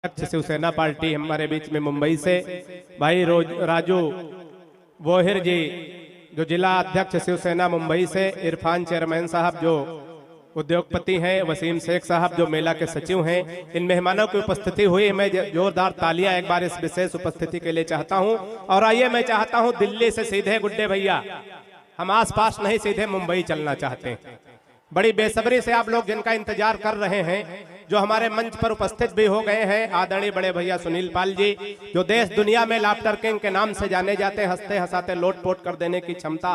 अध्यक्ष शिवसेना पार्टी हमारे बीच में मुंबई से भाई राजू वोहिर जी, जो जिला अध्यक्ष शिवसेना मुंबई से, इरफान चेयरमैन साहब जो उद्योगपति हैं, वसीम शेख साहब जो मेला के सचिव हैं, इन मेहमानों की उपस्थिति हुई। मैं जोरदार तालियां एक बार इस विशेष उपस्थिति के लिए चाहता हूं। और आइए, मैं चाहता हूं दिल्ली से सीधे गुड्डे भैया, हम आसपास नहीं सीधे मुंबई चलना चाहते हैं। बड़ी बेसब्री से आप लोग जिनका इंतजार कर रहे हैं, जो हमारे मंच पर उपस्थित भी हो गए हैं, आदरणीय बड़े भैया सुनील पाल जी, जो देश दुनिया में लाफ्टर किंग के नाम से जाने जाते हैं। हंसते हंसाते लोटपोट कर देने की क्षमता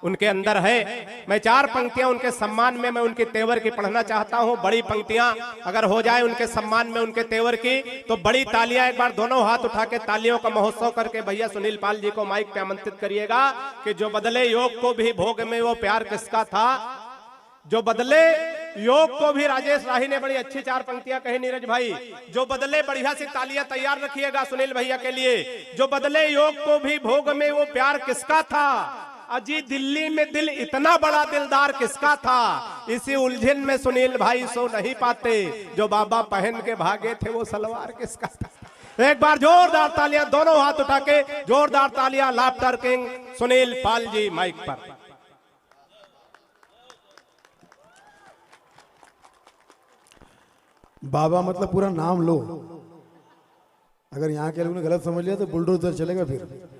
उनके अंदर है। मैं चार पंक्तियां उनके सम्मान में, मैं उनकी तेवर की पढ़ना चाहता हूं। बड़ी पंक्तियां अगर हो जाए उनके सम्मान में, उनके तेवर की, तो बड़ी तालियां एक बार दोनों हाथ उठा के तालियों का महोत्सव करके भैया सुनील पाल जी को माइक पे आमंत्रित करिएगा कि जो बदले योग को भी भोग में वो प्यार किसका था, जो बदले योग को भी। राजेश राही ने बड़ी अच्छी चार पंक्तियां कही, नीरज भाई, जो बदले, बढ़िया सी तालियां तैयार रखिएगा सुनील भैया के लिए। जो बदले योग को भी भोग में वो प्यार किसका था, अजी दिल्ली में दिल इतना बड़ा दिलदार किसका था, इसी उलझन में सुनील भाई सो नहीं पाते, जो बाबा पहन के भागे थे वो सलवार किसका था। एक बार जोरदार तालियां, दोनों हाथ उठा के जोरदार तालियां, laughter king Sunil Pal ji mic पर। बाबा मतलब पूरा नाम लो, अगर यहाँ के लोगों ने गलत समझ लिया तो बुलडोजर चलेगा फिर।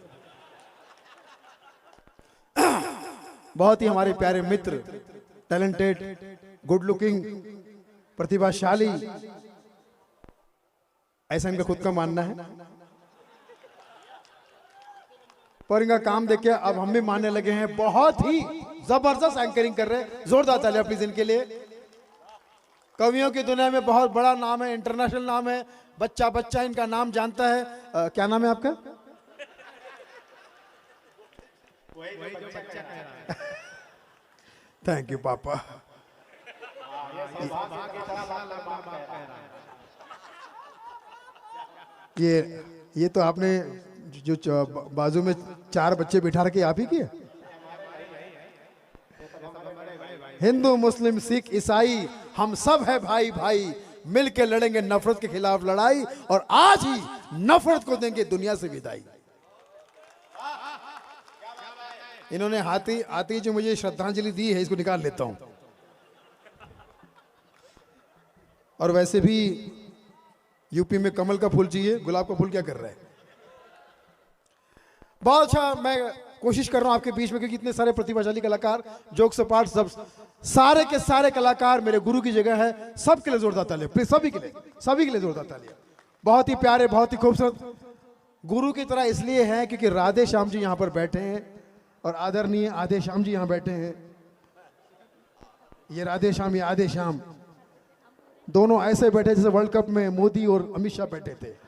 बहुत ही हमारे प्यारे मित्र, टैलेंटेड, गुड लुकिंग, प्रतिभाशाली, ऐसा इनका खुद का मानना है, पर इनका काम देख के अब हम भी मानने लगे हैं। बहुत ही जबरदस्त एंकरिंग कर रहे हैं, जोरदार तालियां प्लीज इनके लिए। कवियों की दुनिया में बहुत बड़ा नाम है, इंटरनेशनल नाम है, बच्चा बच्चा इनका नाम जानता है। क्या नाम है आपका? थैंक यू पापा। ये तो आपने जो बाजू में चार बच्चे बिठा रखे आप ही किए। हिंदू मुस्लिम सिख ईसाई हम सब है भाई भाई, मिलके लड़ेंगे नफरत के खिलाफ लड़ाई, और आज ही नफरत को देंगे दुनिया से विदाई। इन्होंने आती जो मुझे श्रद्धांजलि दी है, इसको निकाल लेता हूं। और वैसे भी यूपी में कमल का फूल चाहिए, गुलाब का फूल क्या कर रहा है। बहुत अच्छा, मैं कोशिश कर रहा हूं आपके बीच में, क्योंकि इतने सारे प्रतिभाशाली कलाकार, जोक सपाट, सब सारे के सारे कलाकार मेरे गुरु की जगह है। सबके लिए जोरदार तालियां प्लीज, सभी के लिए जोरदार तालियां। बहुत ही प्यारे, बहुत ही खूबसूरत, गुरु की तरह इसलिए हैं क्योंकि राधे श्याम जी यहां पर बैठे हैं, और आदरणीय आधे श्याम जी यहां बैठे हैं। ये राधे श्याम, ये आधे श्याम, दोनों ऐसे बैठे जैसे वर्ल्ड कप में मोदी और अमित शाह बैठे थे।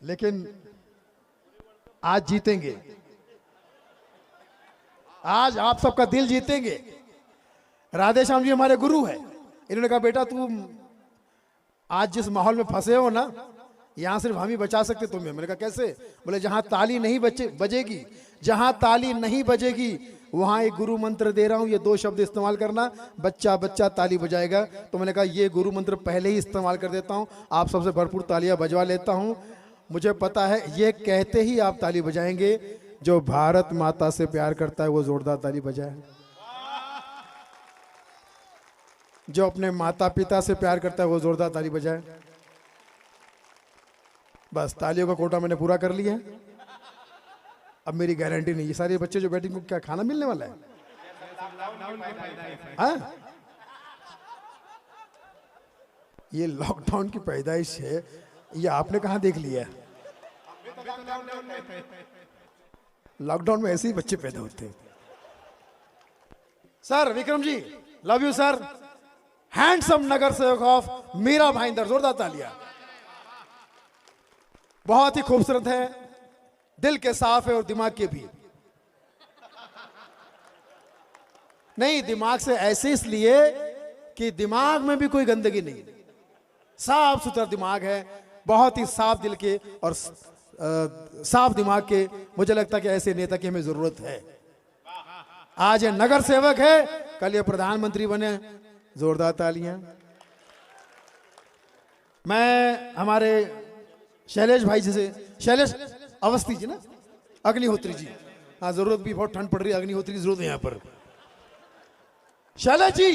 लेकिन आज जीतेंगे, आज आप सबका दिल जीतेंगे। राधे श्याम जी हमारे गुरु है। इन्होंने कहा बेटा तुम आज जिस माहौल में फंसे हो ना, यहां सिर्फ हम ही बचा सकते तुम्हें। मैंने कहा कैसे? बोले जहां ताली नहीं बजेगी, जहां ताली नहीं बजेगी वहां एक गुरु मंत्र दे रहा हूं, ये दो शब्द इस्तेमाल करना, बच्चा बच्चा ताली बजाएगा। तो मैंने कहा ये गुरु मंत्र पहले ही इस्तेमाल कर देता हूं, आप सबसे भरपूर तालियां बजवा लेता हूं। मुझे पता है ये कहते ही आप ताली बजाएंगे। जो भारत माता से प्यार करता है वो जोरदार ताली बजाए, जो अपने माता पिता से प्यार करता है वो जोरदार ताली बजाए। बस तालियों का कोटा मैंने पूरा कर लिया है। अब मेरी गारंटी नहीं, ये सारे बच्चे जो बैठे इनको क्या खाना मिलने वाला है? हाँ? ये लॉकडाउन की पैदाइश है, ये आपने कहां देख लिया? लॉकडाउन में ऐसे ही बच्चे पैदा होते हैं। Sir Vikram ji, love you sir. Handsome नगर सेवक ऑफ मीरा भाईंदर, जोरदार तालियां। बहुत ही खूबसूरत है, दिल के साफ है और दिमाग के भी। नहीं, दिमाग से ऐसे इसलिए कि दिमाग में भी कोई गंदगी नहीं, साफ सुथरा दिमाग है, बहुत ही साफ दिल के और साफ दिमाग के। मुझे लगता है कि ऐसे नेता की हमें जरूरत है। आज ये नगर सेवक है, कल ये प्रधानमंत्री बने। जोरदार तालियां। मैं हमारे शैलेश भाई जी से, शैलेश अवस्थी जी ना, अग्निहोत्री जी, हाँ जरूरत भी बहुत, ठंड पड़ रही है, अग्निहोत्री की जरूरत है यहाँ पर। शैलेश जी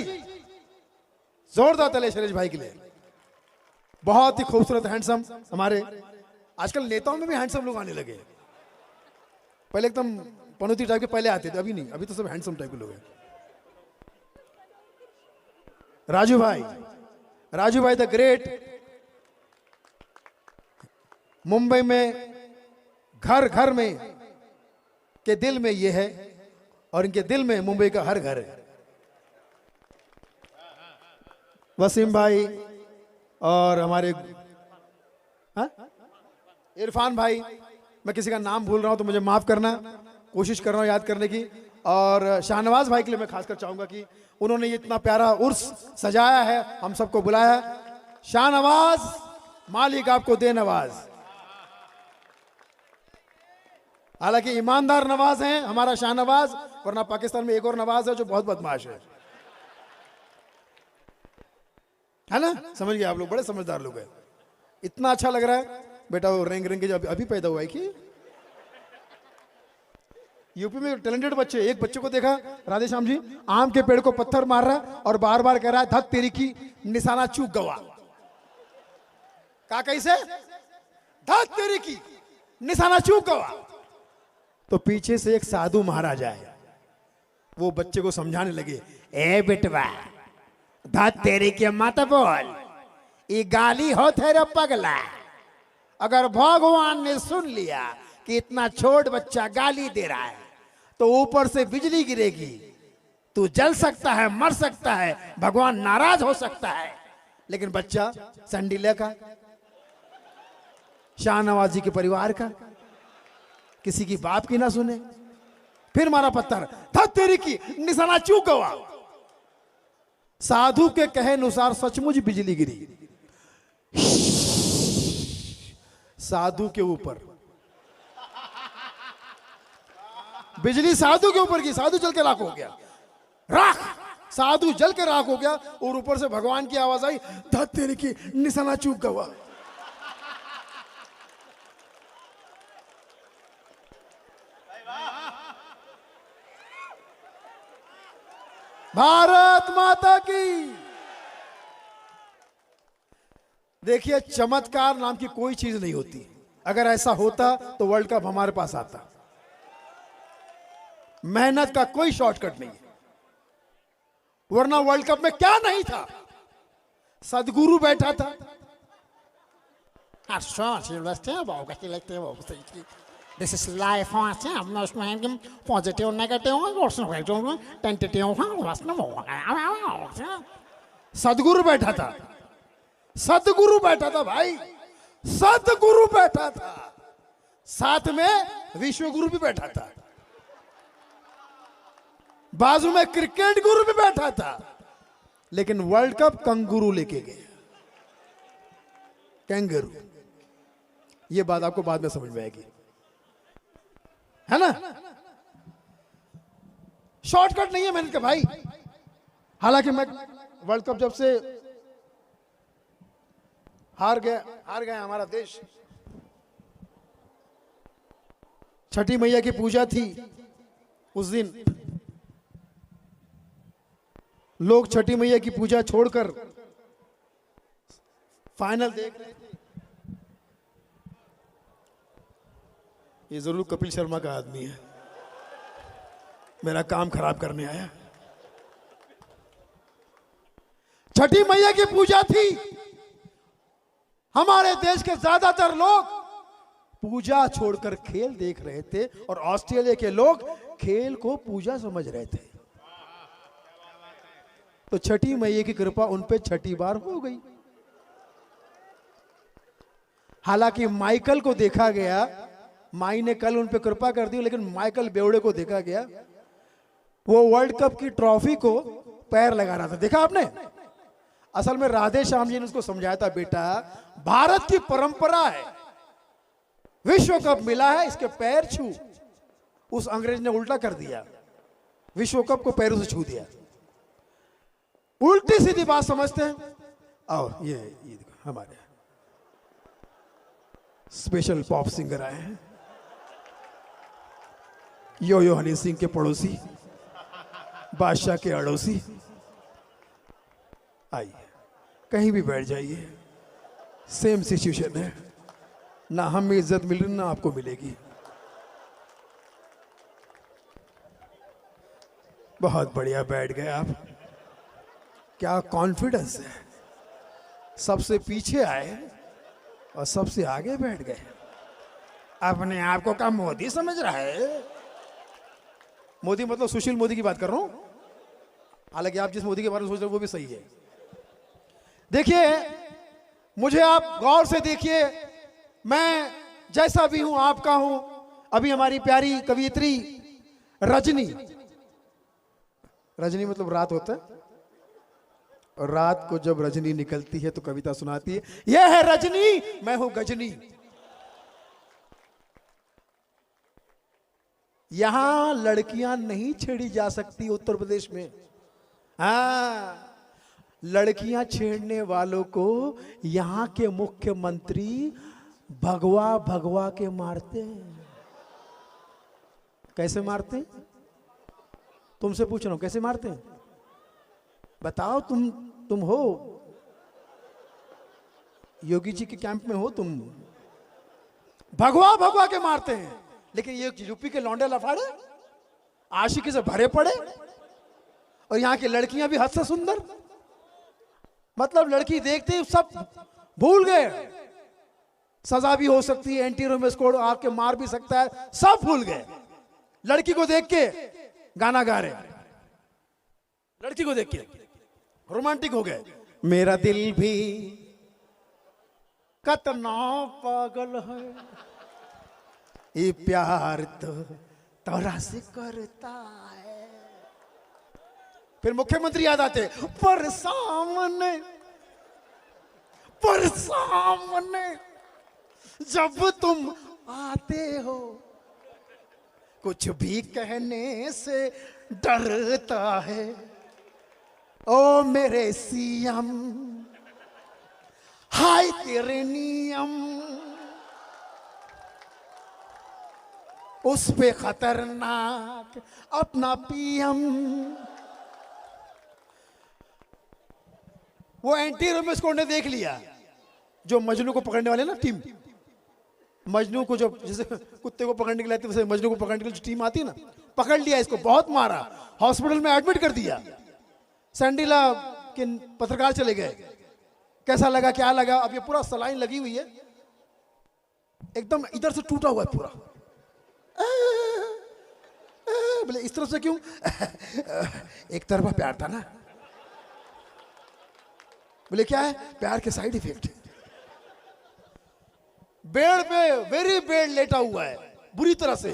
जोरदार तालियां शैलेश भाई के लिए। बहुत ही खूबसूरत हैंडसम, हमारे आजकल नेताओं में भी हैंडसम लोग आने लगे। पहले एकदम पनौती टाइप के पहले आते थे, अभी नहीं, अभी तो सब हैंडसम टाइप के लोग हैं। राजू भाई, राजू भाई द ग्रेट, मुंबई में घर घर में के दिल में ये है, और इनके दिल में मुंबई का हर घर है। वसीम भाई और हमारे इरफान भाई, मैं किसी का नाम भूल रहा हूं तो मुझे माफ करना, कोशिश कर रहा हूं याद करने की। और शाहनवाज भाई के लिए मैं खासकर चाहूंगा कि उन्होंने ये इतना प्यारा उर्स सजाया है, हम सबको बुलाया। शाहनवाज, मालिक आपको दे नवाज। हालांकि ईमानदार नवाज हैं हमारा शाहनवाज, वरना पाकिस्तान में एक और नवाज है जो बहुत बदमाश है ना? समझ गए आप लोग, बड़े समझदार लोग हैं। इतना अच्छा लग रहा है बेटा, वो रेंग रेंग के जब अभी पैदा हुआ है कि यूपी में टैलेंटेड बच्चे, एक बच्चे को देखा राधे श्याम जी, आम के पेड़ को पत्थर मार रहा है और बार बार कह रहा है धत तेरी की निशाना चूक गवा। का कैसे? धत तेरी की निशाना चूक गवा। तो पीछे से एक साधु महाराज आए, वो बच्चे को समझाने लगे, ए बेटवा धत तेरी के मत बोल, ये गाली हो तेरे पगला। अगर भगवान ने सुन लिया कि इतना छोट बच्चा गाली दे रहा है तो ऊपर से बिजली गिरेगी, तू जल सकता है, मर सकता है, भगवान नाराज हो सकता है। लेकिन बच्चा संडीले का, शाहनवाज जी के परिवार का, किसी की बाप की ना सुने, फिर मारा पत्थर, था तेरी की निशाना चूक गवा। साधु के कहे अनुसार सचमुच बिजली गिरी साधु के ऊपर, बिजली साधु के ऊपर की, साधु जल के राख हो गया, राख, साधु जल के राख हो गया। और ऊपर से भगवान की आवाज आई, धत तेरी की निशाना चूक गवा। भारत माता की। देखिए, चमत्कार नाम की कोई चीज नहीं होती। अगर ऐसा होता तो वर्ल्ड कप हमारे पास आता। मेहनत का कोई शॉर्टकट नहीं है, वरना वर्ल्ड कप में क्या नहीं था। सदगुरु बैठा था, This is life, positive, negative, tentative. सदगुरु बैठा था, सदगुरु बैठा था भाई, सदगुरु बैठा था, साथ में विश्वगुरु भी बैठा था, बाजू में क्रिकेट गुरु भी बैठा था। लेकिन वर्ल्ड कप कंगुरु लेके गए, कैंगरू। ये बात आपको बाद में समझ में आएगी, है ना? शॉर्टकट नहीं है मेहनत का भाई। हालांकि मैं वर्ल्ड कप जब से हार गया हमारा देश। छठी मैया की पूजा थी उस दिन, लोग छठी मैया की पूजा छोड़कर फाइनल देख रहे थे। ये जरूर कपिल शर्मा का आदमी है, मेरा काम खराब करने आया। छठी मैया की पूजा थी, हमारे देश के ज्यादातर लोग पूजा छोड़कर खेल देख रहे थे, और ऑस्ट्रेलिया के लोग खेल को पूजा समझ रहे थे। तो छठी मैया की कृपा उन पे छठी बार हो गई। हालांकि माइकल को देखा गया, माई ने कल उन पे कृपा कर दी, लेकिन माइकल बेवड़े को देखा गया, वो वर्ल्ड कप की ट्रॉफी को पैर लगा रहा था। देखा आपने? असल में राधे श्याम जी ने उसको समझाया था, बेटा भारत की परंपरा है, विश्व कप मिला है, इसके पैर छू। उस अंग्रेज ने उल्टा कर दिया, विश्व कप को पैरों से छू दिया। उल्टी सीधी बात समझते हैं। और ये देखो हमारे स्पेशल पॉप सिंगर आए हैं, यो हनी सिंह के पड़ोसी, बादशाह के अड़ोसी। आइए, कहीं भी बैठ जाइए, सेम सिचुएशन है, ना हमें इज्जत मिल रही ना आपको मिलेगी। बहुत बढ़िया बैठ गए आप, क्या कॉन्फिडेंस है। सबसे पीछे आए और सबसे आगे बैठ गए। अपने आप को क्या मोदी समझ रहा है? मोदी मतलब सुशील मोदी की बात कर रहा हूं, हालांकि आप जिस मोदी के बारे में सोच रहे हो वो भी सही है। देखिए, मुझे आप गौर से देखिए, मैं जैसा भी हूं आपका हूं। अभी हमारी प्यारी कवियत्री रजनी, रजनी मतलब रात होता है, और रात को जब रजनी निकलती है तो कविता सुनाती है। यह है रजनी, मैं हूं गजनी। यहां लड़कियां नहीं छेड़ी जा सकती उत्तर प्रदेश में। हाँ, लड़कियां छेड़ने वालों को यहां के मुख्यमंत्री भगवा भगवा के मारते हैं। कैसे मारते हैं? तुमसे पूछ रहा हूं, कैसे मारते हैं? बताओ, तुम हो योगी जी के कैंप में हो तुम। भगवा भगवा के मारते हैं। लेकिन ये यूपी के लौंडे लफाड़े आशिकी से भरे पड़े, और यहां की लड़कियां भी हद से सुंदर। मतलब लड़की देखते ही सब भूल गए। सजा भी हो सकती है, एंटी रोमियो कोड आके मार भी सकता है, सब भूल गए। लड़की को देख के गाना गा रहे, लड़की को देख के रोमांटिक हो गए। मेरा दिल भी कितना पागल है, ये प्यार तो तोरा से करता है। फिर मुख्यमंत्री याद आते, पर सामने जब तुम आते हो, कुछ भी कहने से डरता है। ओ मेरे सीएम, हाय तेरे नियम, उस पे खतरनाक अपना पीएम। वो एंटी रोमियो कोड ने देख लिया, जो मजनू को पकड़ने वाले ना टीम, मजनू को जब जैसे कुत्ते को पकड़ने के लिए आती है, वैसे मजनू को पकड़ने के लिए जो टीम आती है ना, पकड़ लिया इसको, बहुत मारा, हॉस्पिटल में एडमिट कर दिया। सैंडीला के पत्रकार चले गए, कैसा लगा, क्या लगा? अब ये पूरा सलाइन लगी हुई है, एकदम इधर से टूटा हुआ है पूरा। बोले इस तरफ से क्यों? एक तरफा प्यार था ना। बोले क्या है? प्यार के साइड इफेक्ट। बेड पे वेरी बेड लेटा हुआ है, बुरी तरह से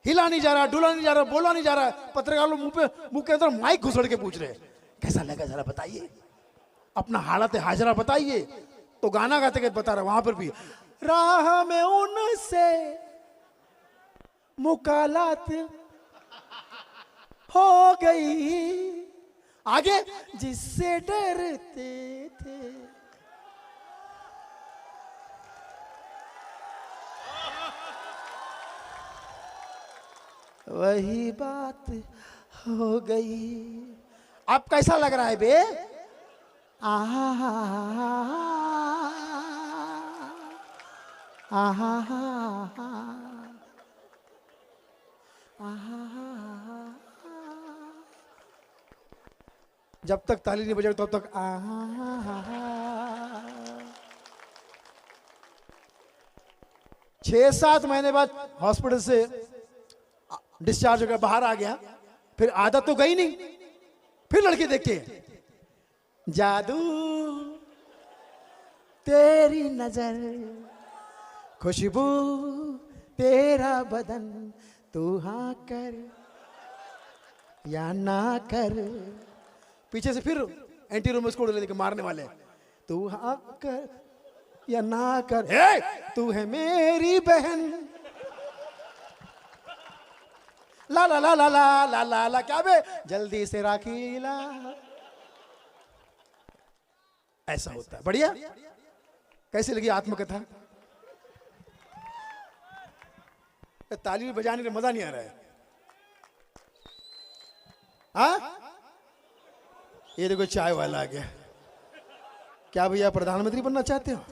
हिला नहीं जा रहा, डुला नहीं जा रहा, बोला नहीं जा रहा। पत्रकार लोग मुंह के अंदर माइक घुसड़ के पूछ रहे हैं, कैसा लगा जरा बताइए, अपना हालत हाजरा बताइए। तो गाना गाते गए बता रहा, वहां पर भी राह में उनसे मुकालात हो गई, आगे जिससे डरते थे। वही बात हो गई। अब कैसा लग रहा है बे? आहा आहा आहा। जब तक ताली नहीं बजाओ तब तक आहा। 6-7 महीने बाद हॉस्पिटल से डिस्चार्ज होकर बाहर आ गया, फिर आदत तो गई नहीं। फिर लड़के देखे, जादू तेरी नजर, खुशबू तेरा बदन, तू हाँ कर या ना कर। पीछे से फिर एंटी रोमियो कोड लेके मारने वाले, तू हाँ कर या ना कर। हे, तू है मेरी बहन, ला ला ला ला ला ला ला ला, क्या बे, जल्दी से राखी ला। ऐसा होता है। बढ़िया, कैसी लगी आत्मकथा? ताली भी बजाने में मजा नहीं आ रहा है। हाँ, ये देखो चाय वाला आ गया। क्या भैया प्रधानमंत्री बनना चाहते हो?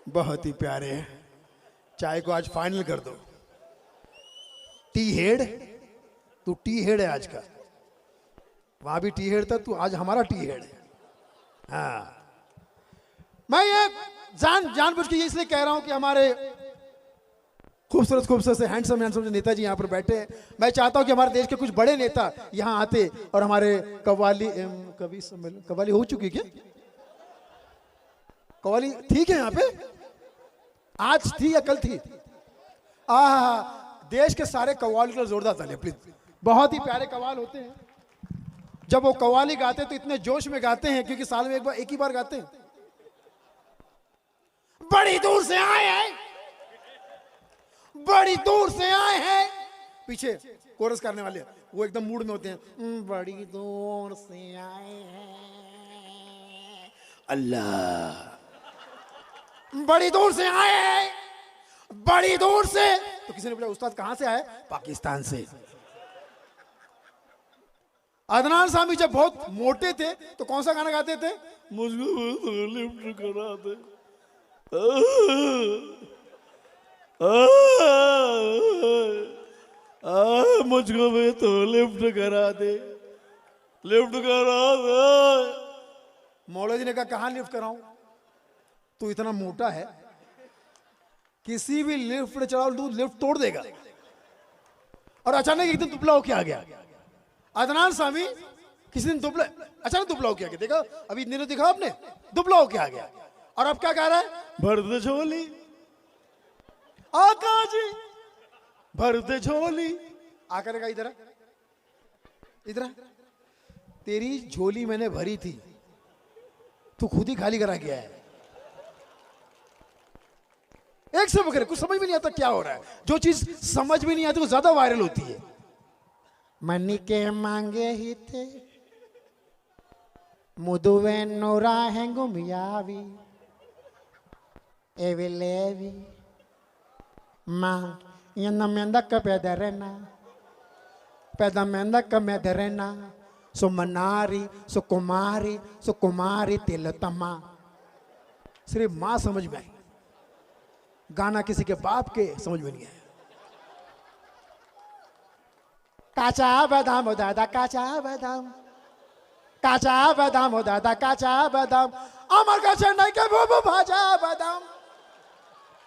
बहुत ही प्यारे हैं। चाय को आज फाइनल कर दो। टी हेड, तू टी हेड है आज का। वहां भी टी हेड था, तू आज हमारा टी हेड है। हाँ, मैं ये जानबूझ के इसलिए कह रहा हूं कि हमारे खूबसूरत से हैंडसम जो नेताजी यहाँ पर बैठे हैं, मैं चाहता हूं कि हमारे देश के कुछ बड़े नेता यहाँ आते और हमारे कवि सम्मेलन, कव्वाली हो चुकी क्या? कव्वाली ठीक है यहाँ पे? आज थी या कल थी? देश के सारे कव्वाली को जोरदार तालियां प्लीज। बहुत ही प्यारे कव्वाल होते हैं। जब वो कव्वाली गाते तो इतने जोश में गाते हैं, क्योंकि साल में एक ही बार गाते हैं। बड़ी दूर से आए हैं, बड़ी दूर से आए हैं, पीछे कोरस करने वाले वो एकदम मूड में होते हैं। बड़ी दूर से आए हैं अल्लाह, बड़ी दूर से आए हैं, बड़ी दूर से। तो किसी ने बोला उस्ताद कहां से आए? पाकिस्तान से। अदनान सामी जब बहुत मोटे थे तो कौन सा गाना गाते थे? मुझको लिफ्ट करा दे, मुझको भी तो लिफ्ट करा दे, लिफ्ट करा दे। मौला जी ने कहा कहां लिफ्ट कराऊं? तू इतना मोटा है, किसी भी लिफ्ट पे चढ़ाओ तू लिफ्ट तोड़ देगा। और अचानक एक दिन दुबला होके आ गया अदनान सामी। किसी दिन दुबला, अचानक दुबला होके आ गया। देखा अभी इतने दिखा आपने, दुबला होके आ गया। और अब क्या कह रहा है? भर दे झोली आका जी, भर दे झोली। आकर का इधर इधर, तेरी झोली मैंने भरी थी, तू खुद ही खाली करा गया है। एक से बगैर कुछ समझ भी नहीं आता क्या हो रहा है। जो चीज समझ भी नहीं आती वो ज्यादा वायरल होती है। मनी के मांगे ही थे मुदुवे नोरा हैंगुमियावी एविलेवी ma yana menda ka pederena peda menda ka mederena सुमनारी सुकुमारी सुकुमारी तिलोत्तमा। सिर्फ मां समझ में आई, गाना किसी के बाप के समझ में नहीं आया। काचा बादाम हो दादा, काचा बादाम, काचा बादाम हो दादा, काचा बादाम, अमर काचा नहीं के वो भाजा बादाम,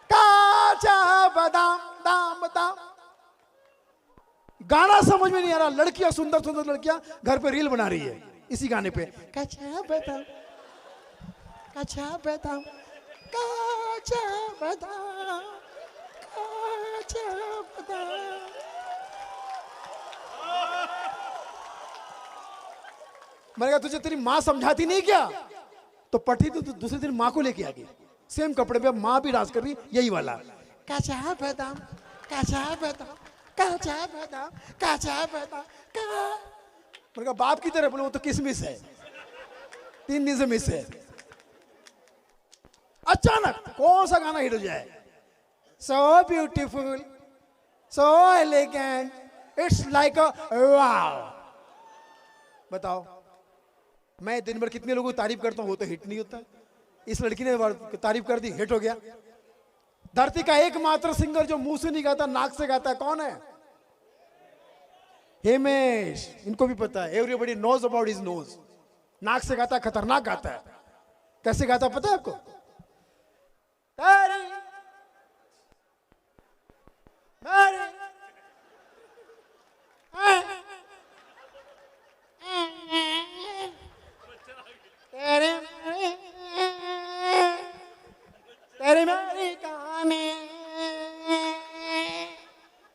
काचा बादाम दाम दाम। गाना समझ में नहीं आ रहा। लड़कियां, सुंदर सुंदर लड़कियां घर पे रील बना रही है इसी गाने पे। काचा बादाम, काचा बादाम, काचा बादाम, काचा बादाम। मैंने कहा तुझे तेरी माँ समझाती नहीं क्या? तो पठी तो दूसरे दिन माँ को लेके आ गई, सेम कपड़े पे माँ भी डांस कर रही, यही वाला काचा बादाम, काचा बादाम, काचा बादाम, काचा बादाम। मैंने कहा बाप की तरह बोले, वो तो किसमिस है, 3 दिन से मिस है। अचानक कौन सा गाना हिट हो जाए? So beautiful, so elegant, it's like a wow. बताओ, मैं दिन भर कितने लोगों की तारीफ करता हूं, वो तो हिट नहीं होता। इस लड़की ने तारीफ कर दी, हिट हो गया। धरती का एकमात्र सिंगर जो मुंह से नहीं गाता, नाक से गाता है, कौन है? हिमेश। इनको भी पता है, everybody knows about his nose. नाक से गाता है, खतरनाक गाता है। कैसे गाता है पता है आपको? तेरी मेरी तेरी मेरी कहानी,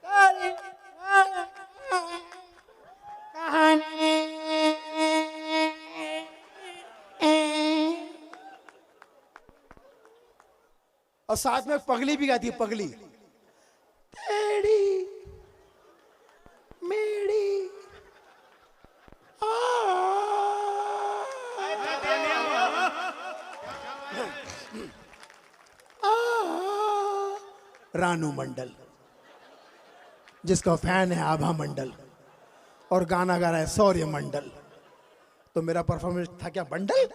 तेरी कहानी। और साथ में पगली भी गाती है, पगली। रानू मंडल, जिसका फैन है आभा मंडल और गाना गा रहा है सौर्य मंडल। तो मेरा परफॉर्मेंस था क्या बंडल?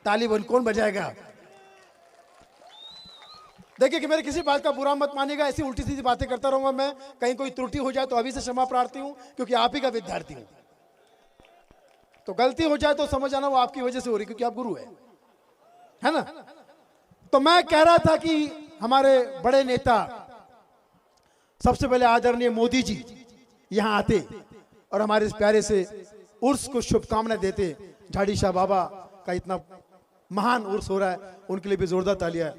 ताली बोल कौन बजाएगा? देखिए कि मेरे किसी बात का बुरा मत मानिएगा, ऐसी उल्टी सीधी बातें करता रहूंगा मैं। कहीं कोई त्रुटि हो जाए तो अभी से क्षमा प्रार्थी हूं, क्योंकि आप ही का विद्यार्थी हूं। तो गलती हो जाए तो समझ आना वो आपकी वजह से हो रही, क्योंकि आप गुरु है ना। तो मैं कह रहा था कि हमारे बड़े नेता सबसे पहले आदरणीय मोदी जी यहां आते और हमारे इस प्यारे से उर्स को शुभकामनाएं देते। झाड़ी शाह बाबा का इतना महान उर्स हो रहा है, उनके लिए भी जोरदार तालियां।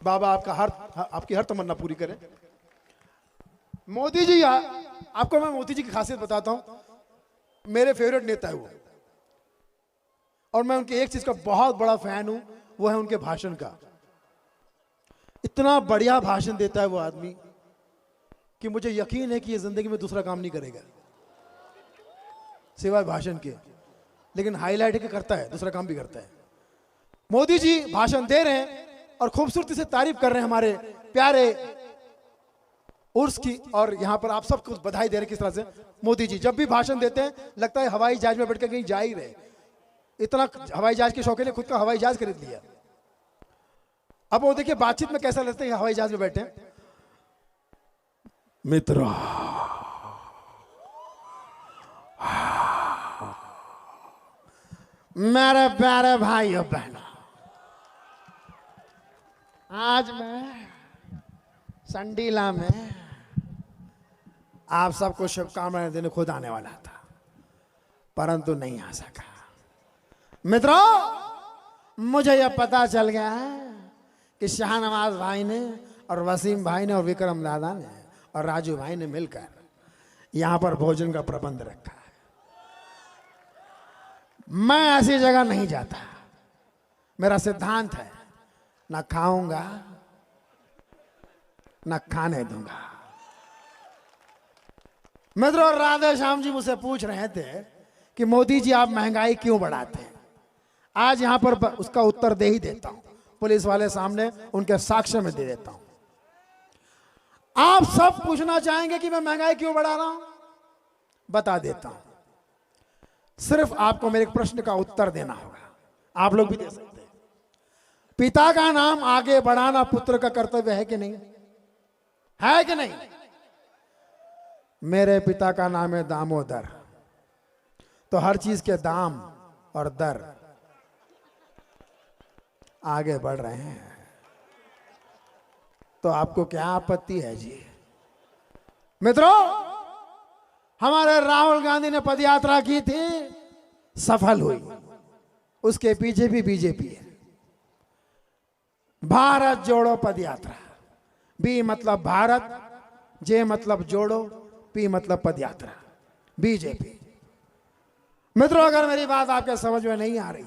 बाबा आपकी हर तमन्ना पूरी करें। मोदी जी, आपको मैं मोदी जी की खासियत बताता हूं। मेरे फेवरेट नेता है वो, और मैं उनके एक चीज का बहुत बड़ा फैन हूं, वो है उनके भाषण का। इतना बढ़िया भाषण देता है वो आदमी कि मुझे यकीन है कि ये जिंदगी में दूसरा काम नहीं करेगा सिवाय भाषण के। लेकिन हाईलाइट के करता है, दूसरा काम भी करता है। मोदी जी भाषण दे रहे हैं और खूबसूरती से तारीफ कर रहे हैं हमारे प्यारे उर्स की, और यहां पर आप सबको बधाई दे रहे हैं। किस तरह से मोदी जी जब भी भाषण देते हैं लगता है हवाई जहाज में बैठकर कहीं जा ही रहे। इतना हवाई जहाज के शौकीन है, खुद का हवाई जहाज खरीद लिया। अब वो देखिए बातचीत में कैसा लगता है हवाई जहाज में बैठे। मित्र, मेरे प्यारे भाइयों बहनों, आज मैं संडीला में आप सबको शुभकामनाएं देने खुद आने वाला था, परंतु नहीं आ सका। मित्रों, मुझे यह पता चल गया है कि शाहनवाज भाई ने और वसीम भाई ने और विक्रम दादा ने और राजू भाई ने मिलकर यहां पर भोजन का प्रबंध रखा है। मैं ऐसी जगह नहीं जाता। मेरा सिद्धांत है, ना खाऊंगा ना खाने दूंगा। मित्रों, राधे श्याम जी मुझसे पूछ रहे थे कि मोदी जी आप महंगाई क्यों बढ़ाते हैं। आज यहां पर उसका उत्तर दे ही देता हूं, पुलिस वाले सामने उनके साक्ष्य में दे देता हूं। आप सब पूछना चाहेंगे कि मैं महंगाई क्यों बढ़ा रहा हूं, बता देता हूं। सिर्फ आपको मेरे प्रश्न का उत्तर देना होगा। आप लोग भी दे सकते हैं। पिता का नाम आगे बढ़ाना पुत्र का कर्तव्य है कि नहीं? है कि नहीं? मेरे पिता का नाम है दामोदर, तो हर चीज के दाम और दर आगे बढ़ रहे हैं। तो आपको क्या आपत्ति है जी? मित्रों, हमारे राहुल गांधी ने पदयात्रा की थी, सफल हुई। उसके पीछे भी बीजेपी है। भारत जोड़ो पदयात्रा। बी मतलब भारत, जे मतलब जोड़ो, पी मतलब पदयात्रा, बीजेपी। मित्रों, अगर मेरी बात आपके समझ में नहीं आ रही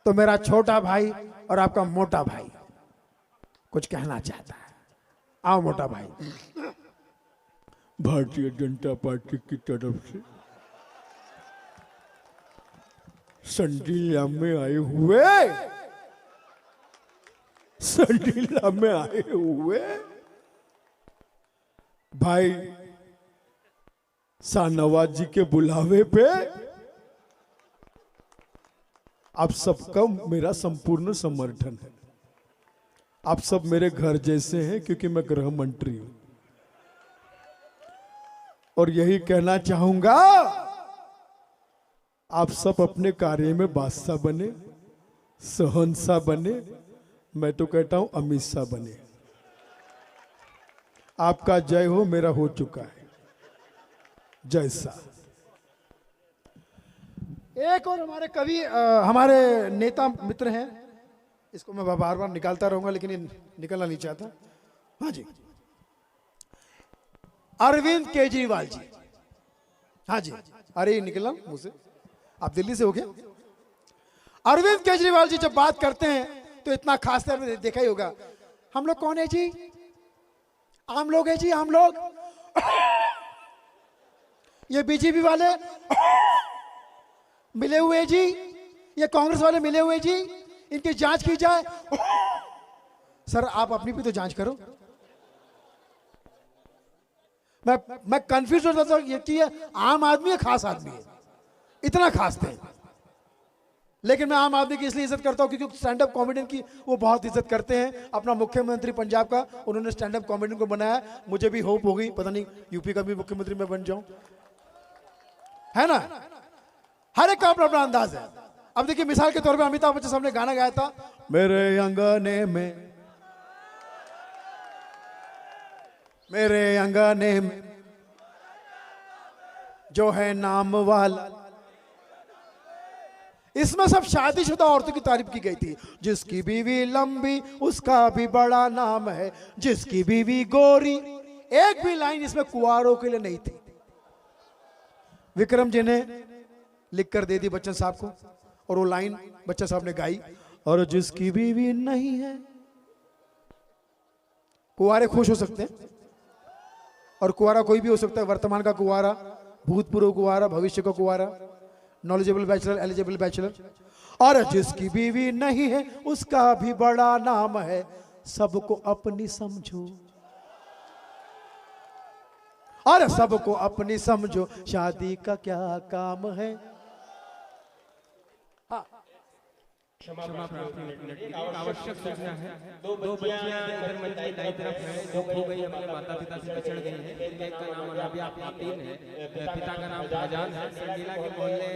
तो मेरा छोटा भाई और आपका मोटा भाई कुछ कहना चाहता है। आओ मोटा भाई। भारतीय जनता पार्टी की तरफ से संडीला में आए हुए भाई शाहनवाज जी के बुलावे पे आप सबका मेरा संपूर्ण समर्थन है। आप सब मेरे घर जैसे हैं, क्योंकि मैं गृह मंत्री हूं। और यही कहना चाहूंगा, आप सब अपने कार्य में बादशाह बने, सहनशाह बने, मैं तो कहता हूं अमित शाह बने। आपका जय हो, मेरा हो चुका है। जय शाह। एक और हमारे कवि हमारे नेता मित्र हैं, इसको मैं बार बार निकालता रहूंगा लेकिन ये निकलना नहीं चाहता। हाँ जी, अरविंद केजरीवाल जी। हाँ जी, अरे ये निकला मुंह से, आप दिल्ली से हो गया। अरविंद केजरीवाल जी जब बात करते हैं तो इतना खास तौर पे देखा ही होगा। हम लोग कौन है जी? आम लोग है जी, आम लोग। ये बीजेपी वाले मिले हुए जी, ये कांग्रेस वाले मिले हुए जी, इनकी जांच की जाए। सर आप अपनी भी तो जांच करो। मैं कंफ्यूज हो जाता हूं ये कि ये आम आदमी है खास आदमी है, इतना खास थे। लेकिन मैं आम आदमी की इसलिए इज्जत करता हूं क्योंकि स्टैंड अप कॉमेडियन की वो बहुत इज्जत करते हैं। अपना मुख्यमंत्री पंजाब का उन्होंने स्टैंड अप कॉमेडियन को बनाया, मुझे भी होप हो गई, पता नहीं यूपी का भी मुख्यमंत्री मैं बन जाऊं, है ना। हर एक का अपना अपना अंदाज है। अब देखिए मिसाल के तौर पे अमिताभ बच्चन साहब ने गाना गाया था, मेरे अंगने में, मेरे अंगने में जो है नाम वाला। इसमें सब शादीशुदा औरतों की तारीफ की गई थी। जिसकी बीवी लंबी उसका भी बड़ा नाम है, जिसकी बीवी गोरी। एक भी लाइन इसमें कुंवारों के लिए नहीं थी। विक्रम जी ने लिख कर दे दी बच्चन साहब को, और वो लाइन बच्चन साहब ने गाई, और जिसकी बीवी नहीं है। कुंवारे खुश हो सकते हैं, और कुंवारा कोई भी हो सकता है, वर्तमान का कुंवारा, भूतपूर्व कुंवारा, भविष्य का कुंवारा, नॉलेजेबल बैचलर, एलिजिबल बैचलर। और जिसकी बीवी नहीं है उसका भी बड़ा नाम है, सबको अपनी समझो, और सबको अपनी समझो, शादी का क्या काम है। आवश्यक सूचना है। दो बच्चियां इधर मंच की दाईं तरफ है जो खो गई, अपने माता पिता से बिछड़ गई हैं। एक का नाम अनाबिया फातिन है, पिता का नाम शाहजहान है। संडीला के मोहल्ले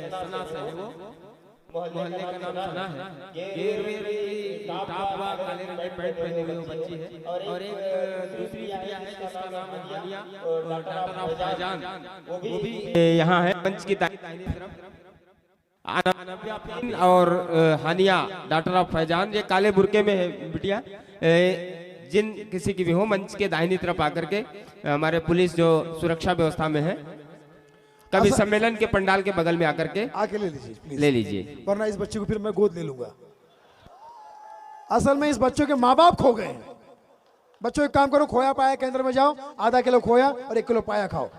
सना से है, वो मोहल्ले का नाम सना है। गेरुए रंग की टॉप व काले रंग की पैंट पहनी हुई वो बच्ची है। और एक दूसरी बिटिया है जिसका नाम है हानिया, डॉक्टर ऑफ शाहजहान, वो भी यहाँ है मंच की दाहिनी तरफ। और हानिया डॉक्टर ऑफ फैजान, ये काले बुरके में है बिटिया। जिन किसी की भी हो मंच के दाहिनी तरफ आकर के, हमारे पुलिस जो सुरक्षा व्यवस्था में है, कभी सम्मेलन के पंडाल के बगल में आकर के आके ले लीजिए प्लीज, ले लीजिए, वरना इस बच्चे को फिर मैं गोद ले लूंगा। असल में इस बच्चों के माँ बाप खो गए हैं। बच्चों एक काम करो, खोया पाया केंद्र में जाओ, आधा किलो खोया और 1 किलो पाया खाओ।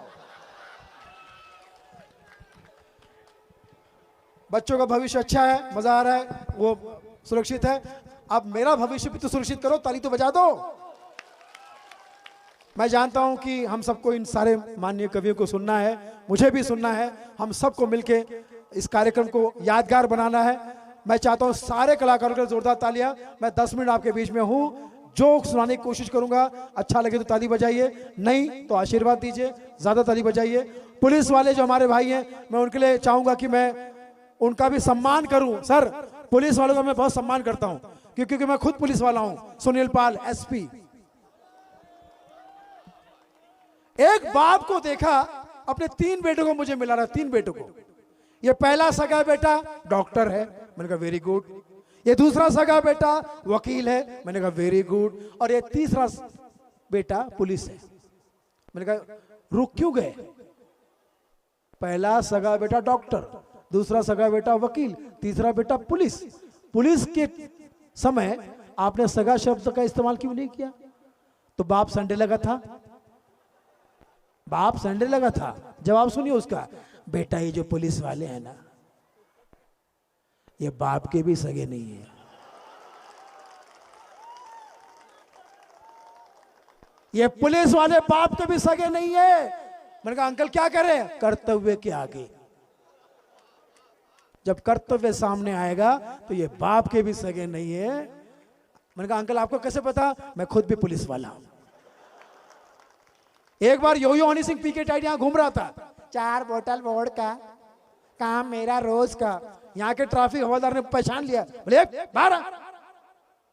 बच्चों का भविष्य अच्छा है, मजा आ रहा है, वो सुरक्षित है। अब मेरा भविष्य भी तो सुरक्षित करो, ताली तो बजा दो। मैं जानता हूं कि हम सबको इन सारे माननीय कवियों को सुनना है, मुझे भी सुनना है। हम सबको मिलके इस कार्यक्रम को यादगार बनाना है। मैं चाहता हूं सारे कलाकारों के जोरदार तालियां। मैं 10 मिनट आपके बीच में हूं, जोक सुनाने की कोशिश करूंगा। अच्छा लगे तो ताली बजाइए, नहीं तो आशीर्वाद दीजिए, ज्यादा ताली बजाइए। पुलिस वाले जो हमारे भाई हैं, मैं उनके लिए चाहूंगा कि मैं उनका भी सम्मान करूं। सर, पुलिस वालों का मैं बहुत सम्मान करता हूं क्योंकि मैं खुद पुलिस वाला हूं। सुनील पाल एसपी। एक बाप को देखा, अपने 3 बेटों को मुझे मिला रहा, 3 बेटों को। ये पहला सगा बेटा डॉक्टर है, मैंने कहा वेरी गुड। ये दूसरा सगा बेटा वकील है, मैंने कहा वेरी गुड। और ये तीसरा बेटा पुलिस है। मैंने कहा रुक क्यों गए? पहला सगा बेटा डॉक्टर, दूसरा सगा बेटा वकील, तीसरा बेटा पुलिस। पुलिस के समय आपने सगा शब्द का इस्तेमाल क्यों नहीं किया? तो बाप संडे लगा था, बाप संडे लगा था। जवाब सुनिए उसका, बेटा ये जो पुलिस वाले हैं ना, ये बाप के भी सगे नहीं है। ये पुलिस वाले बाप के भी सगे नहीं है। मैंने कहा अंकल क्या करें? कर्तव्य के आगे। जब कर्तव्य सामने आएगा तो ये बाप के भी सगे नहीं है। मैंने कहा अंकल आपको कैसे पता? मैं खुद भी पुलिस वाला हूं। एक बार यो हनी सिंह पीके टाइट यहां घूम रहा था, 4 बोतल वोड का, काम मेरा रोज का। यहाँ के ट्रैफिक हवलदार ने पहचान लिया, बोले 12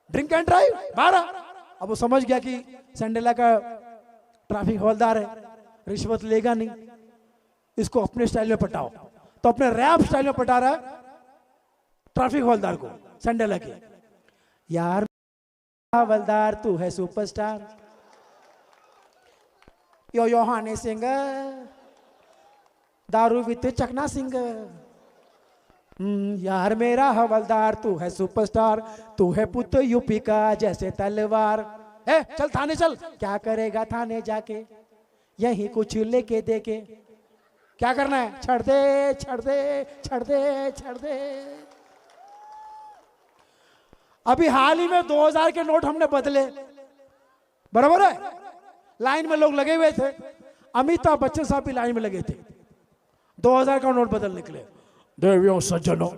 ड्रिंक एंड ड्राइव 12। अब वो समझ गया कि संडेला का ट्रैफिक हवलदार है, रिश्वत लेगा नहीं, इसको अपने स्टाइल में पटाओ। तो अपने रैप स्टाइल में पटा रहा है ट्रैफिक हवलदार को, संडेला के। यार हवलदार तू है सुपरस्टार, यो हनी सिंह दारू विद चकना सिंह। यार मेरा हवलदार तू है सुपरस्टार, तू है पुत्र यूपी का जैसे तलवार। चल थाने चल। क्या करेगा थाने जाके, यही कुछ लेके देके। क्या करना है? छड़ दे छड़ दे छड़ दे छड़ दे। अभी हाल ही में 2000 के नोट हमने बदले, बराबर है। लाइन में लोग लगे हुए थे, अमिताभ बच्चन साहब भी लाइन में लगे थे, 2000 का नोट बदलने के लिए। देवियों सज्जनों,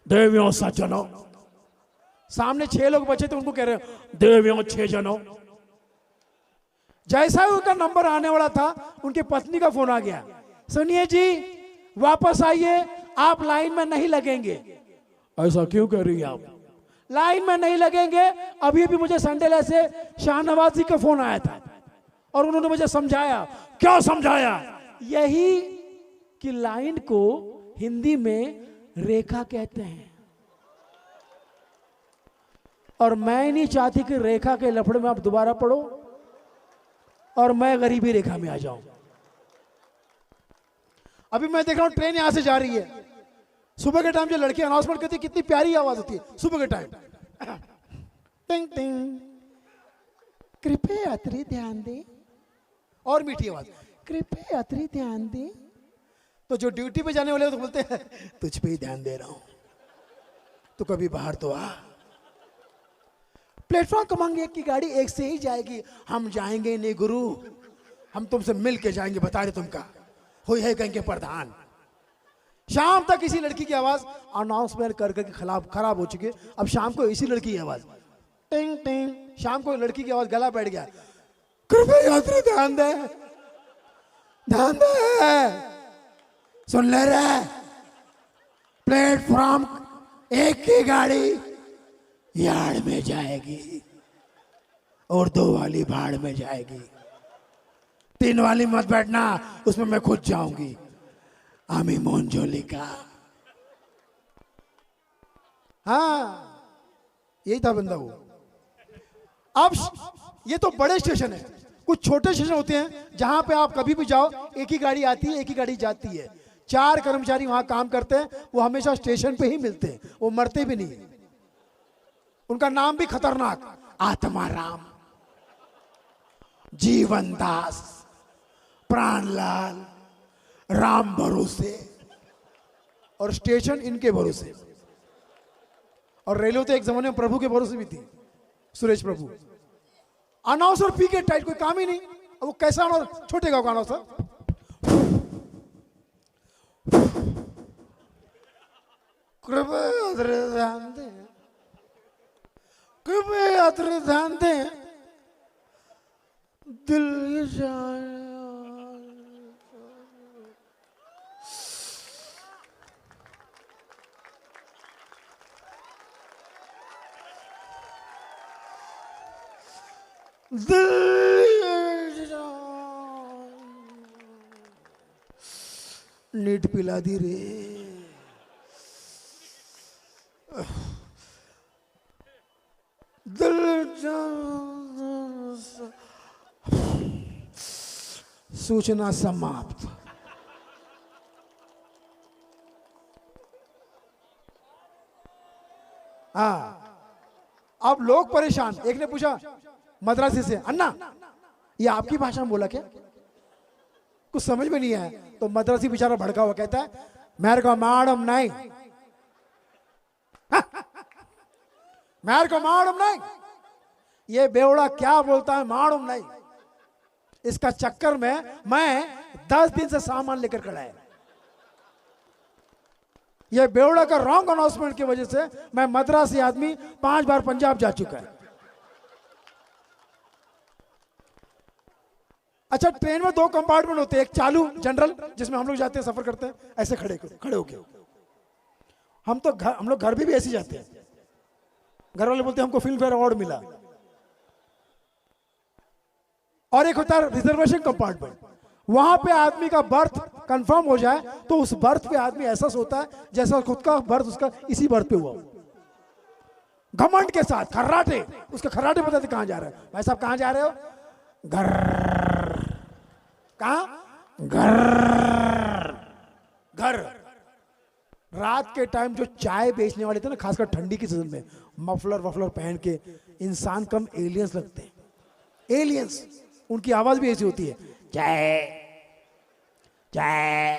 देवियों सज्जनों, सामने 6 लोग बचे थे, उनको कह रहे देवियों 6 जनों। जैसा ही उनका नंबर आने वाला था, उनकी पत्नी का फोन आ गया, सुनिए जी वापस आइए, आप लाइन में नहीं लगेंगे। ऐसा क्यों कह रही है आप? लाइन में नहीं लगेंगे, अभी अभी मुझे संडेला से शाहनवाज जी का फोन आया था और उन्होंने मुझे समझाया। क्या समझाया? यही कि लाइन को हिंदी में रेखा कहते हैं, और मैं नहीं चाहती कि रेखा के लफड़े में आप दोबारा पढ़ो और मैं गरीबी रेखा में आ जाऊं। अभी मैं देख रहा हूं ट्रेन यहां से जा रही है, सुबह के टाइम जो लड़की अनाउंसमेंट करती है, कितनी प्यारी आवाज होती है सुबह के टाइम, टिंग टिंग, कृपया यात्री ध्यान दें, और मीठी आवाज, कृपया यात्री ध्यान दें। तो जो ड्यूटी पे जाने वाले तो बोलते हैं तुझ पे ही ध्यान दे रहा हूं, तो कभी बाहर तो आ। प्लेटफॉर्म क्रमांक 1 की गाड़ी 1 से ही जाएगी, हम जाएंगे नहीं गुरु, हम तुमसे मिल के जाएंगे, बता रहे तुमका हुई है कहीं के प्रधान। शाम तक इसी लड़की की आवाज अनाउंसमेंट कर करके खराब हो चुकी है। अब शाम को इसी लड़की की आवाज, टिंग टिंग, शाम को लड़की की आवाज गला बैठ गया, कृपया यात्री ध्यान दे, ध्यान दे, सुन ले रहे, प्लेटफॉर्म 1 की गाड़ी यार्ड में जाएगी और 2 वाली भाड़ में जाएगी, 3 वाली मत बैठना, उसमें मैं खुद जाऊंगी। आमी मोहनजोली का, हाँ यही था बंदा वो। अब ये तो बड़े स्टेशन है, कुछ छोटे स्टेशन होते हैं जहां पे आप कभी भी जाओ, एक ही गाड़ी आती है, एक ही गाड़ी जाती है। 4 कर्मचारी वहां काम करते हैं, वो हमेशा स्टेशन पे ही मिलते हैं, वो मरते भी नहीं। उनका नाम भी खतरनाक, आत्माराम, जीवन दास, प्राणलाल, राम भरोसे, और स्टेशन इनके भरोसे। और रेलवे तो एक जमाने में प्रभु के भरोसे भी थी, सुरेश प्रभु। अनाउंसर पी के टाइट, कोई काम ही नहीं। अब वो कैसा अनाउंसर, छोटे गांव का अनाउंसर, कृपया ध्यान दें, कृपया ध्यान दें, दिल जाए। नीट पिला दी रे, दिल सूचना समाप्त। हाँ, अब लोग परेशान। एक ने पूछा मद्रासी से, अन्ना ये आपकी भाषा में बोला क्या? कुछ समझ में नहीं आया, तो मद्रासी बेचारा भड़का हुआ कहता है, मेरे को मैडम नहीं, मेरे को मैडम नहीं, ये बेवड़ा क्या बोलता है मालूम नहीं। इसका चक्कर में मैं 10 दिन से सामान लेकर खड़ा है। ये बेवड़ा का रॉन्ग अनाउंसमेंट की वजह से मैं मद्रासी आदमी 5 बार पंजाब जा चुका है। अच्छा, ट्रेन में 2 कंपार्टमेंट होते हैं, एक चालू जनरल जिसमें हम लोग जाते हैं, सफर करते हैं ऐसे खड़े होके। हम लोग घर भी ऐसे जाते हैं, घर वाले बोलते हैं हमको फिल्म फेयर अवार्ड मिला। और एक होता है रिजर्वेशन कंपार्टमेंट, वहां पे आदमी का बर्थ कंफर्म हो जाए तो उस बर्थ पे आदमी ऐसा सोता है जैसा खुद का बर्थ उसका इसी बर्थ पे हुआ। घमंड के साथ खर्राटे, उसके खर्राटे बताते कहां जा रहे हो भाई साहब, कहां जा रहे हो? घर, कहां? घर। रात के टाइम जो चाय बेचने वाले थे ना, खासकर ठंडी की सीजन में, मफलर वफलर पहन के, इंसान कम एलियंस लगते हैं। एलियंस, उनकी आवाज भी ऐसी होती है, चाय चाय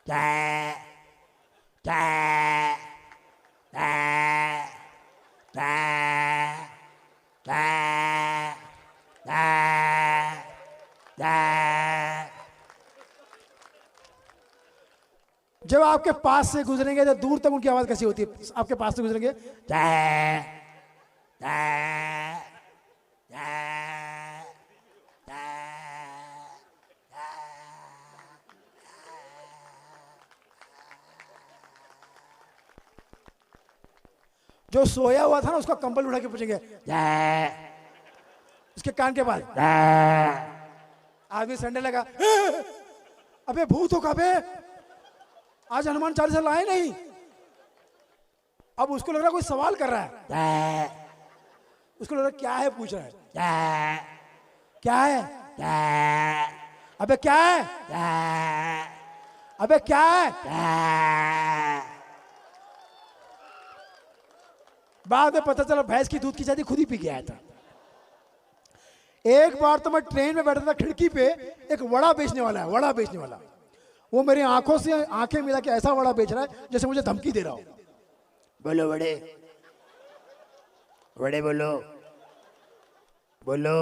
चाय चाय, जब आपके पास से गुजरेंगे तो दूर तक उनकी आवाज कैसी होती है? आपके पास से गुजरेंगे, जो सोया हुआ था ना उसका कंबल उठा के पूछेंगे, उसके कान के पास आदमी संडे लगा, अबे भूत हो कबे, आज हनुमान चालीसा लाए नहीं। अब उसको लग रहा कोई सवाल कर रहा है, उसको लग रहा क्या है पूछ रहा है, क्या है, अबे क्या है, अबे क्या है। बाद में पता चला भैंस की दूध की शादी खुद ही पी के आया था। एक बार तो मैं ट्रेन में बैठा था, खिड़की पे एक वड़ा बेचने वाला है, वड़ा बेचने वाला, वो मेरी आंखों से आंखें मिला के ऐसा वड़ा बेच रहा है जैसे मुझे धमकी दे रहा हो। बोलो वड़े, वड़े बोलो, बोलो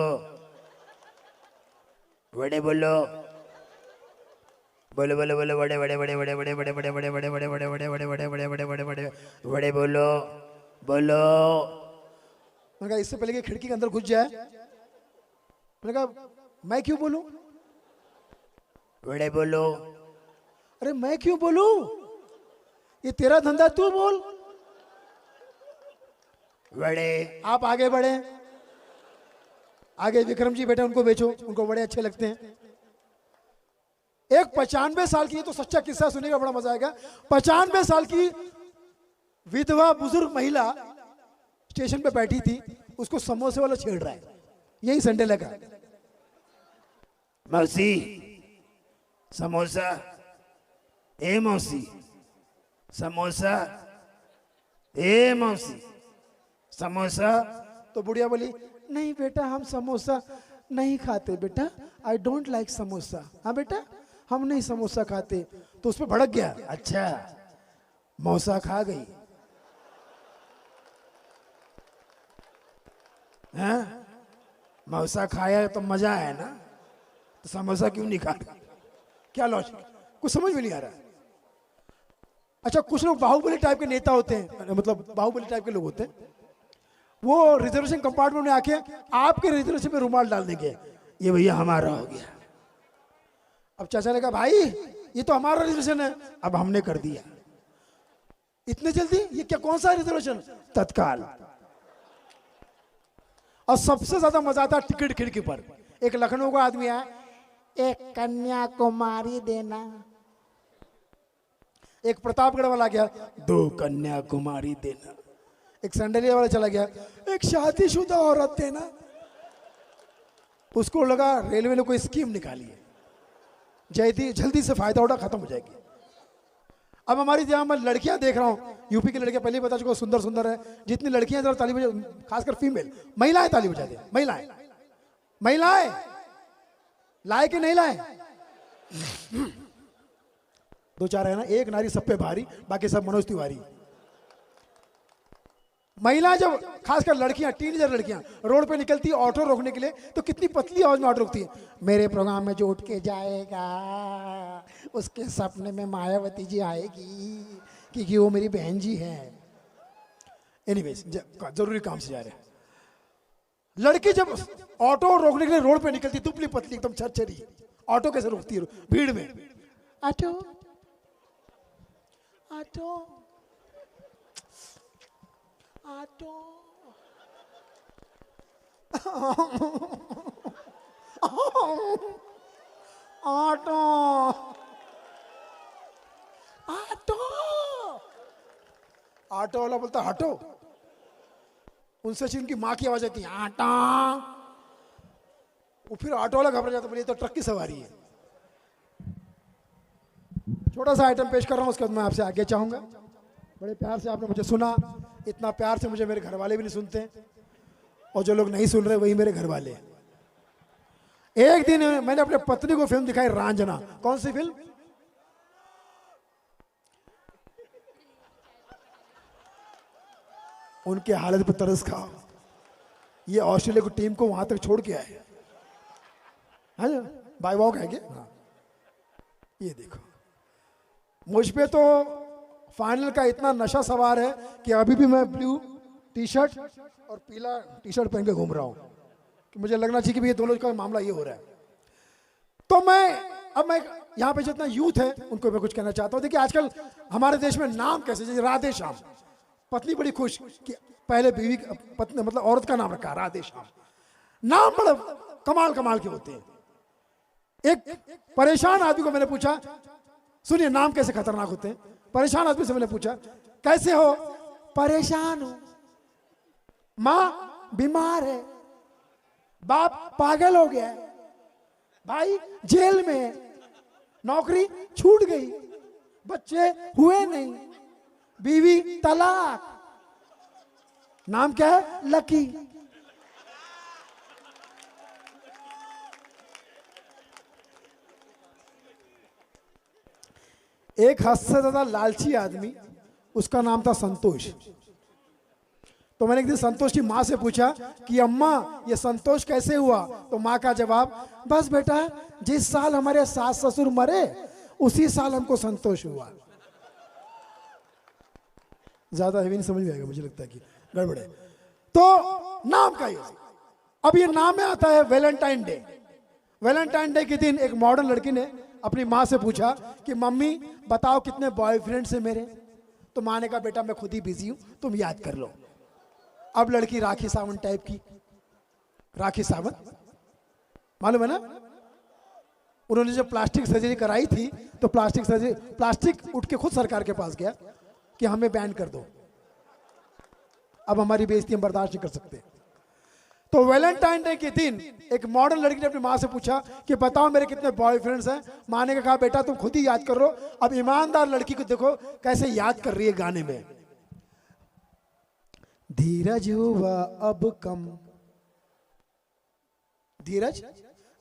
वड़े बोलो, बोलो बोलो बोलो वड़े वड़े वड़े वड़े वड़े वड़े वड़े वड़े वड़े वड़े वड़े वड़े वड़े वड़े वड़े वड़े वड़े वड़े वड़े बोलो, बोलो। मैंने कहा इससे पहले कि खिड़की के अंदर घुस जाए, मैंने कहा मैं क्यों बोलूं, वड़े बोलो। अरे मैं क्यों बोलूं, ये तेरा धंधा, तू बोल। वड़े, आप आगे बढ़े, आगे विक्रम जी बैठे, उनको बेचो, उनको बड़े अच्छे लगते हैं। एक 95 साल की, ये तो सच्चा किस्सा सुनेगा बड़ा मजा आएगा। 95 साल की विधवा बुजुर्ग महिला स्टेशन पे बैठी थी, उसको समोसे वाला छेड़ रहा है, यही संडे लगा। मौसी समोसा, ए मौसी समोसा, ए मौसी समोसा। तो बुढ़िया बोली नहीं बेटा हम समोसा नहीं खाते बेटा, आई डोंट लाइक समोसा। हाँ बेटा हम नहीं समोसा खाते। तो उस पर भड़क गया, अच्छा मौसा खा गई, हैं मौसा खाया तो मजा आया ना, तो समोसा क्यों नहीं खा? क्या लॉजिक, कुछ समझ में नहीं आ रहा। अच्छा कुछ लोग बाहुबली टाइप के नेता होते हैं, मतलब बाहुबली टाइप के लोग होते हैं, वो रिजर्वेशन कंपार्टमेंट में आके आपके रिजर्वेशन में रुमाल डाल देंगे, ये भैया हमारा हो गया। अब चाचा ने कहा भाई ये तो हमारा रिजर्वेशन है, अब हमने कर दिया। इतने जल्दी, ये क्या कौन सा रिजर्वेशन, तत्काल। और सबसे ज्यादा मजा आता टिकट खिड़की पर। एक लखनऊ का आदमी आया, एक कन्याकुमारी देना। एक प्रतापगढ़ वाला गया, 2 कन्याकुमारी देना। एक सैंडलिया वाला चला गया, एक शादीशुदा औरत देना। उसको लगा रेलवे ने कोई स्कीम निकाली है, जल्दी से फायदा उठा, खत्म हो जाएगी। अब हमारी जहां मैं लड़कियां देख रहा हूं, यूपी की लड़कियां पहले ही बता चुका सुंदर सुंदर है, जितनी लड़कियां जरा ताली बजा, खासकर फीमेल महिलाएं ताली बजा दे, महिलाएं महिलाएं लाए कि नहीं लाए? 2-4 है ना, एक नारी सब पे भारी, बाकी सब मनोज तिवारी। महिला जब खासकर लड़कियां, टीनेजर लड़कियां रोड पे निकलती है ऑटो रोकने के लिए, तो कितनी पतली आवाज में ऑटो रोकती है, मेरे प्रोग्राम में जो उठ के जाएगा उसके सपने में मायावती जी आएगी, क्योंकि वो मेरी बहन जी है। एनीवेज जरूरी काम से जा रहे हैं। लड़की जब ऑटो रोकने के लिए रोड पे निकलती, दुबली पतली एकदम छरछरी, ऑटो कैसे रोकती है भीड़ में, auto auto auto auto auto. Auto वाला बोलता हटो, उनसे उनकी माँ की आवाज आती है आटा। वो फिर ऑटो वाला घबरा जाता, बोले तो ट्रक की सवारी है। छोटा सा आइटम पेश कर रहा हूं, उसके बाद मैं आपसे आगे चाहूंगा। बड़े प्यार से आपने मुझे सुना, इतना प्यार से मुझे मेरे घर वाले भी नहीं सुनते, और जो लोग नहीं सुन रहे वही मेरे घर वाले। एक दिन मैंने अपने पत्नी को फिल्म दिखाई, रांझना। कौन सी फिल्म? उनके हालत पे तरस खाओ। ये ऑस्ट्रेलिया की टीम को वहां तक छोड़ के आए, है ना, बाय वॉक है क्या? हाँ। ये देखो, मुझ पे तो फाइनल का इतना नशा सवार है कि अभी भी मैं ब्लू टी शर्ट और पीला टी शर्ट पहन के घूम रहा हूं, कि मुझे लगना चाहिए कि ये दोनों का मामला ये हो रहा है। तो मैं यहाँ पे जितना यूथ है उनको मैं कुछ कहना चाहता हूँ। देखिए आजकल हमारे देश में नाम कैसे, जैसे राधे श्याम, पत्नी बड़ी खुश कि पहले बीवी पत्नी मतलब औरत का नाम रखा राधे श्याम। नाम बड़ा कमाल कमाल के होते हैं। एक परेशान आदमी को मैंने पूछा, सुनिए नाम कैसे खतरनाक होते हैं। परेशान आदमी से मैंने पूछा कैसे हो? परेशान हूं, माँ बीमार है, बाप पागल हो गया है, भाई जेल में है, नौकरी छूट गई, बच्चे हुए नहीं, बीवी तलाक, नाम क्या है? लकी। एक हद से ज्यादा लालची आदमी, उसका नाम था संतोष। तो मैंने एक दिन संतोष की माँ से पूछा कि अम्मा ये संतोष कैसे हुआ? तो माँ का जवाब, बस बेटा जिस साल हमारे सास ससुर मरे उसी साल हमको संतोष हुआ। ज्यादा हेवी नहीं समझ में आएगा, मुझे लगता है कि गड़बड़ है। तो नाम का ये, अब ये नाम में आता है वैलेंटाइन डे। वैलेंटाइन डे के दिन एक मॉडर्न लड़की ने अपनी माँ से पूछा कि मम्मी बताओ कितने बॉयफ्रेंड्स हैं मेरे? तो माँ ने कहा बेटा मैं खुद ही बिजी हूं, तुम याद कर लो। अब लड़की राखी सावंत टाइप की, राखी सावंत मालूम है ना, उन्होंने जब प्लास्टिक सर्जरी कराई थी तो प्लास्टिक उठ के खुद सरकार के पास गया कि हमें बैन कर दो, अब हमारी बेइज्जती हम बर्दाश्त नहीं कर सकते। तो वैलेंटाइन डे के दिन एक मॉडर्न लड़की ने अपनी माँ से पूछा कि बताओ मेरे कितने बॉयफ्रेंड्स हैं? माँ ने कहा बेटा तुम खुद ही याद कर लो। अब ईमानदार लड़की को देखो कैसे याद कर रही है गाने में, धीरज हुआ अब कम,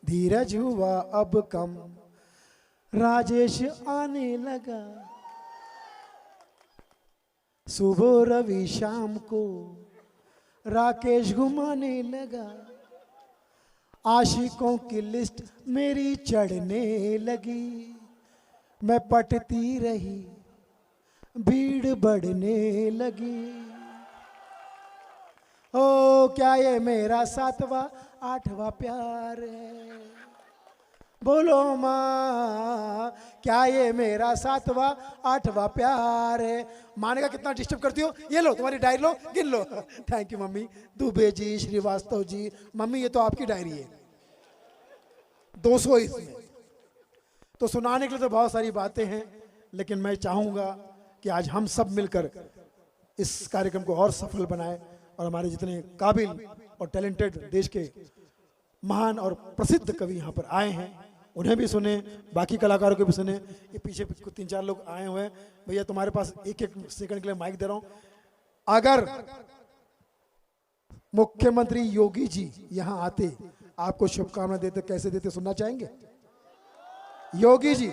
धीरज हुआ अब कम, राजेश आने लगा, सुबह रवि शाम को राकेश घुमाने लगा, आशिकों की लिस्ट मेरी चढ़ने लगी, मैं पटती रही भीड़ बढ़ने लगी, ओ क्या ये मेरा 7वां 8वां प्यार है? बोलो माँ क्या ये मेरा 7वां 8वां प्यार है? माँ ने कहा कितना डिस्टर्ब करती हो, ये लो तुम्हारी डायरी लो गिन लो। Thank you mummy. Dubey ji, Srivastava ji, mummy ये तो आपकी डायरी है, 200 इसमें। तो सुनाने के लिए तो बहुत सारी बातें हैं, लेकिन मैं चाहूँगा कि आज हम सब मिलकर इस कार्यक्रम को और सफल बनाएं और हमारे जितने काबिल और टैलेंटेड देश के महान और प्रसिद्ध कवि यहाँ पर आए हैं उन्हें भी सुने, बाकी कलाकारों को भी सुने। ये पीछे 3-4 लोग आए हुए हैं। भैया तुम्हारे पास 1-1 सेकंड के लिए माइक दे रहा हूँ। अगर मुख्यमंत्री योगी जी यहाँ आते, आपको शुभकामना देते, कैसे देते सुनना चाहेंगे? योगी जी